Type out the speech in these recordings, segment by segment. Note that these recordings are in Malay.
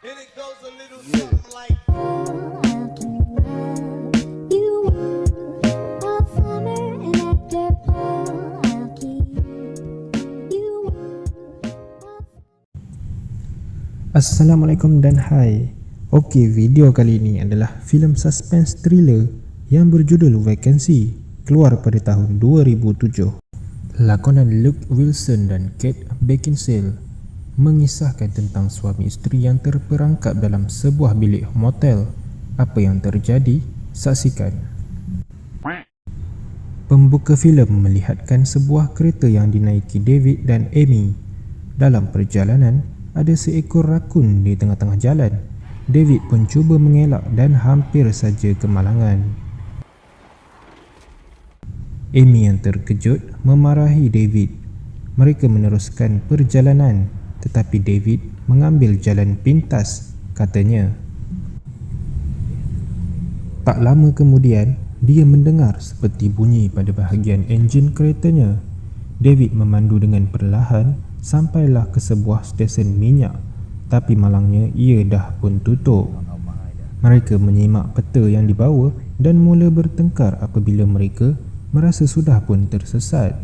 And it goes a little something like Assalamualaikum dan hai. Okey, video kali ini adalah filem suspense thriller yang berjudul Vacancy, keluar pada tahun 2007. Lakonan Luke Wilson dan Kate Beckinsale mengisahkan tentang suami isteri yang terperangkap dalam sebuah bilik motel. Apa yang terjadi? Saksikan. Pembuka filem melihatkan sebuah kereta yang dinaiki David dan Amy. Dalam perjalanan, ada seekor rakun di tengah-tengah jalan. David pun cuba mengelak dan hampir saja kemalangan. Amy yang terkejut memarahi David. Mereka meneruskan perjalanan, tetapi David mengambil jalan pintas, katanya. Tak lama kemudian, dia mendengar seperti bunyi pada bahagian enjin keretanya. David memandu dengan perlahan sampailah ke sebuah stesen minyak, tapi malangnya ia dah pun tutup. Mereka menyimak peta yang dibawa dan mula bertengkar apabila mereka merasa sudah pun tersesat.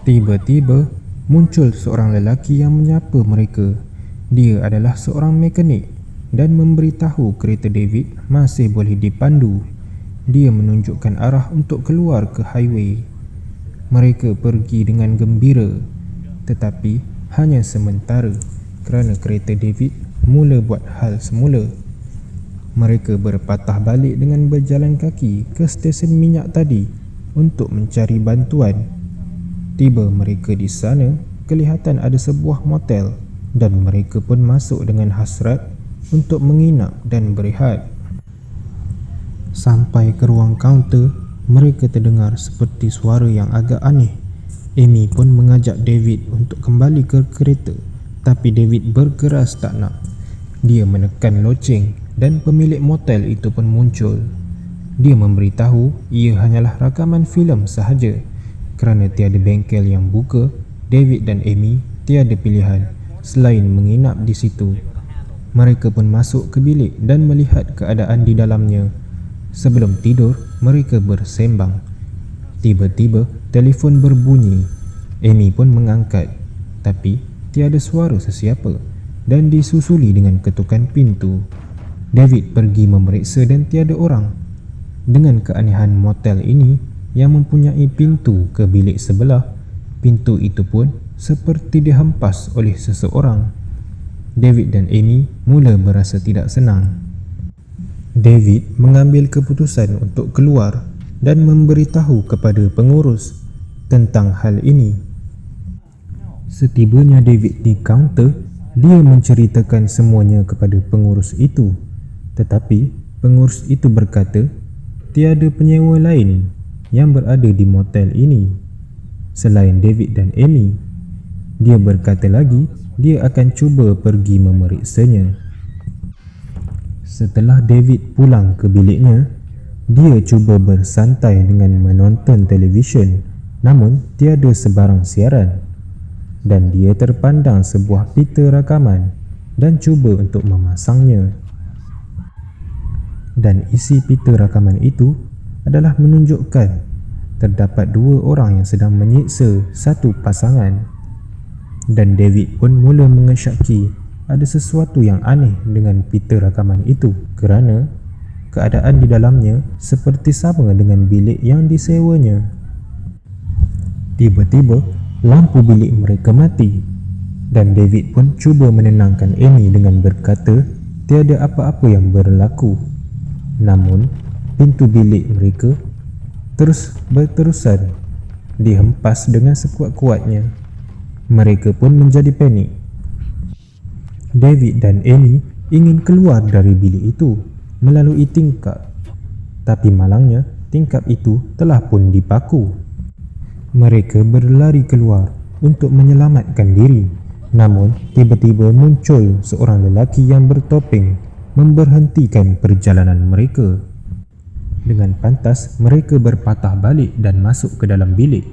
Tiba-tiba muncul seorang lelaki yang menyapa mereka. Dia adalah seorang mekanik dan memberitahu kereta David masih boleh dipandu. Dia menunjukkan arah untuk keluar ke highway. Mereka pergi dengan gembira, tetapi hanya sementara kerana kereta David mula buat hal semula. Mereka berpatah balik dengan berjalan kaki ke stesen minyak tadi untuk mencari bantuan. Tiba mereka di sana, kelihatan ada sebuah motel dan mereka pun masuk dengan hasrat untuk menginap dan berehat. Sampai ke ruang kaunter, mereka terdengar seperti suara yang agak aneh. Amy pun mengajak David untuk kembali ke kereta, tapi David berkeras tak nak. Dia menekan loceng dan pemilik motel itu pun muncul. Dia memberitahu ia hanyalah rakaman filem sahaja. Kerana tiada bengkel yang buka, David dan Amy tiada pilihan selain menginap di situ. Mereka pun masuk ke bilik dan melihat keadaan di dalamnya. Sebelum tidur, mereka bersembang. Tiba-tiba, telefon berbunyi. Amy pun mengangkat, tapi tiada suara sesiapa dan disusuli dengan ketukan pintu. David pergi memeriksa dan tiada orang. Dengan keanehan motel ini yang mempunyai pintu ke bilik sebelah, pintu itu pun seperti dihempas oleh seseorang. David dan Amy mula berasa tidak senang. David mengambil keputusan untuk keluar dan memberitahu kepada pengurus tentang hal ini. Setibanya David di kaunter, dia menceritakan semuanya kepada pengurus itu. Tetapi pengurus itu berkata tiada penyewa lain yang berada di motel ini selain David dan Amy. Dia berkata lagi dia akan cuba pergi memeriksanya. Setelah David pulang ke biliknya, dia cuba bersantai dengan menonton televisyen, namun tiada sebarang siaran. Dan dia terpandang sebuah pita rakaman dan cuba untuk memasangnya. Dan isi pita rakaman itu adalah menunjukkan terdapat dua orang yang sedang menyiksa satu pasangan. Dan David pun mula mengesyaki ada sesuatu yang aneh dengan pita rakaman itu kerana keadaan di dalamnya seperti sama dengan bilik yang disewanya. Tiba-tiba, lampu bilik mereka mati dan David pun cuba menenangkan Amy dengan berkata tiada apa-apa yang berlaku. Namun, pintu bilik mereka terus berterusan dihempas dengan sekuat-kuatnya. Mereka pun menjadi panik. David dan Amy ingin keluar dari bilik itu melalui tingkap, tapi malangnya tingkap itu telah pun dipaku. Mereka berlari keluar untuk menyelamatkan diri. Namun, tiba-tiba muncul seorang lelaki yang bertopeng memberhentikan perjalanan mereka. Dengan pantas, mereka berpatah balik dan masuk ke dalam bilik.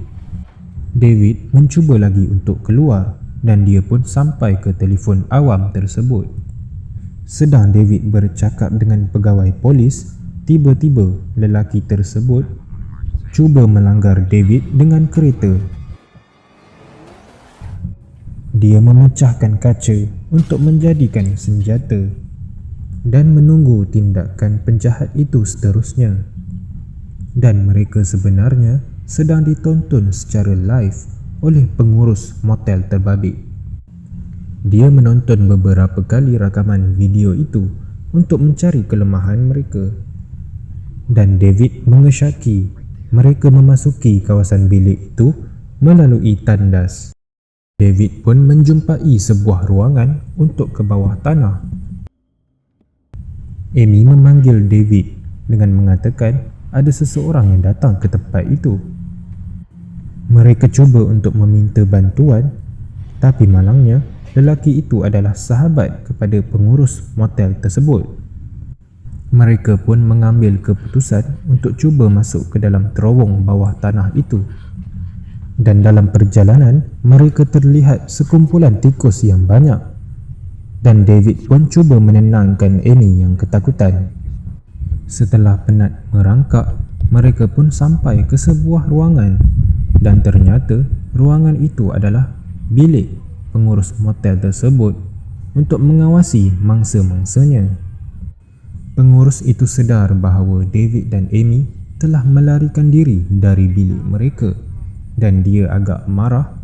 David mencuba lagi untuk keluar dan dia pun sampai ke telefon awam tersebut. Sedang David bercakap dengan pegawai polis, tiba-tiba lelaki tersebut cuba melanggar David dengan kereta. Dia memecahkan kaca untuk menjadikan senjata dan menunggu tindakan penjahat itu seterusnya. Dan mereka sebenarnya sedang ditonton secara live oleh pengurus motel terbabit. Dia menonton beberapa kali rakaman video itu untuk mencari kelemahan mereka. Dan David mengesyaki mereka memasuki kawasan bilik itu melalui tandas. David pun menjumpai sebuah ruangan untuk ke bawah tanah. Amy memanggil David dengan mengatakan ada seseorang yang datang ke tempat itu. Mereka cuba untuk meminta bantuan, tapi malangnya lelaki itu adalah sahabat kepada pengurus motel tersebut. Mereka pun mengambil keputusan untuk cuba masuk ke dalam terowong bawah tanah itu. Dan dalam perjalanan, mereka terlihat sekumpulan tikus yang banyak. Dan David pun cuba menenangkan Amy yang ketakutan. Setelah penat merangkak, mereka pun sampai ke sebuah ruangan. Dan ternyata ruangan itu adalah bilik pengurus motel tersebut untuk mengawasi mangsa-mangsanya. Pengurus itu sedar bahawa David dan Amy telah melarikan diri dari bilik mereka dan dia agak marah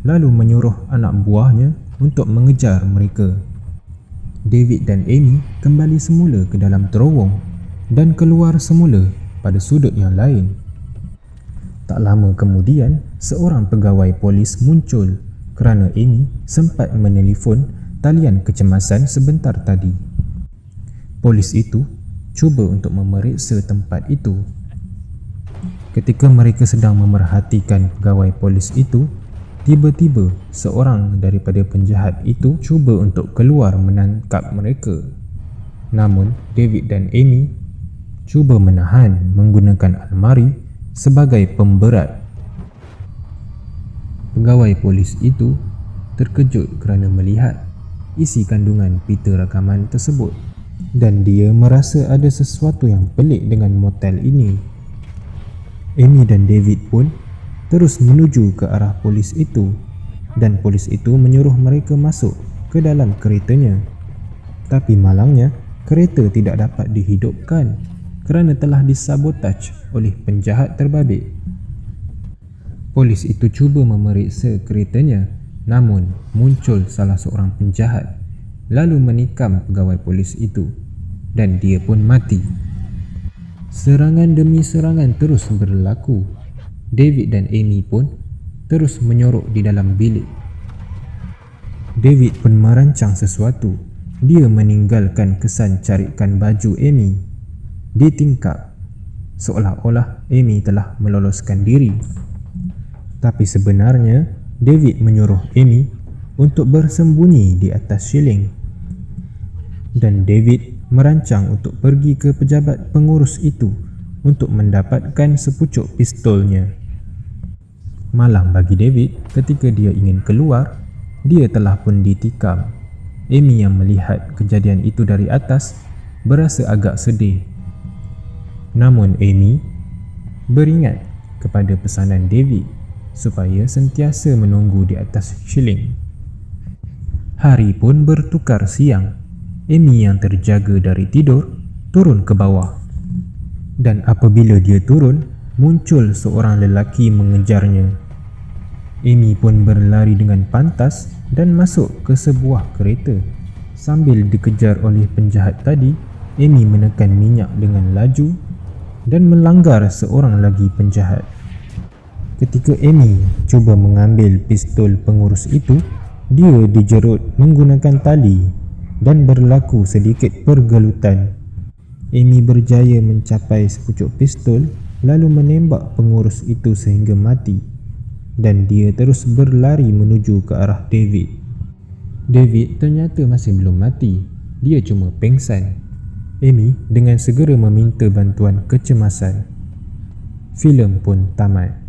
lalu menyuruh anak buahnya untuk mengejar mereka. David dan Amy kembali semula ke dalam terowong dan keluar semula pada sudut yang lain. Tak lama kemudian, seorang pegawai polis muncul kerana Amy sempat menelefon talian kecemasan sebentar tadi. Polis itu cuba untuk memeriksa tempat itu. Ketika mereka sedang memerhatikan pegawai polis itu, tiba-tiba seorang daripada penjahat itu cuba untuk keluar menangkap mereka. Namun David dan Amy cuba menahan menggunakan almari sebagai pemberat. Pegawai polis itu terkejut kerana melihat isi kandungan pita rakaman tersebut dan dia merasa ada sesuatu yang pelik dengan motel ini. Amy dan David pun terus menuju ke arah polis itu dan polis itu menyuruh mereka masuk ke dalam keretanya. Tapi malangnya, kereta tidak dapat dihidupkan kerana telah disabotaj oleh penjahat terbabit. Polis itu cuba memeriksa keretanya, namun muncul salah seorang penjahat lalu menikam pegawai polis itu dan dia pun mati. Serangan demi serangan terus berlaku. David dan Amy pun terus menyorok di dalam bilik. David pun merancang sesuatu. Dia meninggalkan kesan carikan baju Amy di tingkap, seolah-olah Amy telah meloloskan diri. Tapi sebenarnya David menyuruh Amy untuk bersembunyi di atas shilling. Dan David merancang untuk pergi ke pejabat pengurus itu untuk mendapatkan sepucuk pistolnya. Malang bagi David, ketika dia ingin keluar, dia telah pun ditikam. Amy yang melihat kejadian itu dari atas berasa agak sedih. Namun Amy beringat kepada pesanan David supaya sentiasa menunggu di atas shilling. Hari pun bertukar siang. Amy yang terjaga dari tidur turun ke bawah. Dan apabila dia turun, muncul seorang lelaki mengejarnya. Amy pun berlari dengan pantas dan masuk ke sebuah kereta. Sambil dikejar oleh penjahat tadi, Amy menekan minyak dengan laju dan melanggar seorang lagi penjahat. Ketika Amy cuba mengambil pistol pengurus itu, dia dijerut menggunakan tali dan berlaku sedikit pergelutan. Amy berjaya mencapai sepucuk pistol lalu menembak pengurus itu sehingga mati dan dia terus berlari menuju ke arah David. David ternyata masih belum mati, dia cuma pengsan. Amy dengan segera meminta bantuan kecemasan. Filem pun tamat.